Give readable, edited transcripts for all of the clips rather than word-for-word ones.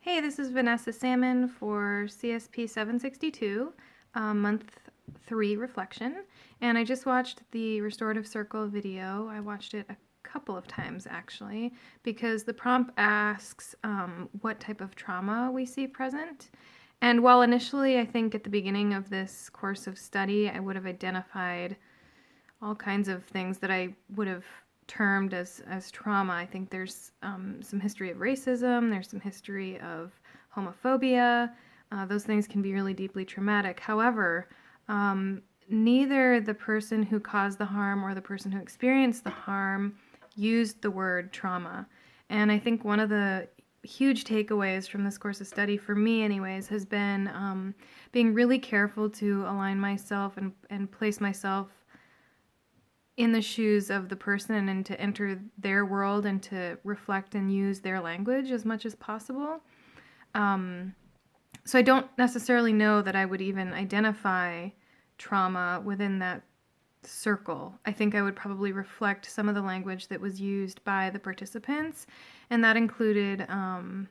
Hey, this is Vanessa Salmon for CSP 762, month 3 reflection. And I just watched the Restorative Circle video. I watched it a couple of times actually, because the prompt asks what type of trauma we see present. And while initially I think at the beginning of this course of study I would have identified all kinds of things that I would have termed as trauma. I think there's some history of racism, there's some history of homophobia. Those things can be really deeply traumatic. However, neither the person who caused the harm or the person who experienced the harm used the word trauma. And I think one of the huge takeaways from this course of study, for me anyways, has been being really careful to align myself and place myself in the shoes of the person and to enter their world and to reflect and use their language as much as possible. So I don't necessarily know that I would even identify trauma within that circle. I think I would probably reflect some of the language that was used by the participants, and that included a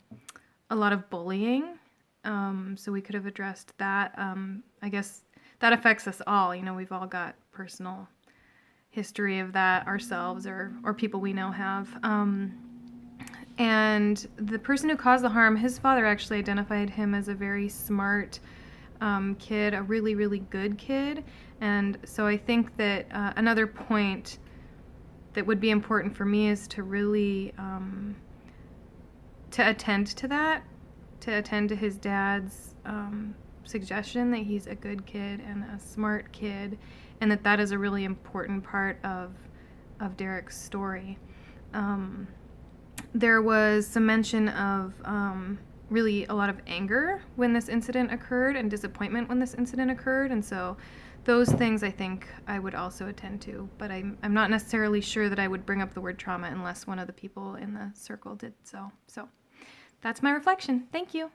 lot of bullying. So we could have addressed that. I guess that affects us all. You know, we've all got personal history of that ourselves or people we know have. And the person who caused the harm, his father actually identified him as a very smart kid, a really, really good kid. And so I think that another point that would be important for me is to really to attend to that, to attend to his dad's suggestion that he's a good kid and a smart kid, and that is a really important part of Derek's story. There was some mention of really a lot of anger when this incident occurred and disappointment when this incident occurred, and so those things I think I would also attend to, but I'm not necessarily sure that I would bring up the word trauma unless one of the people in the circle did so. So that's my reflection. Thank you.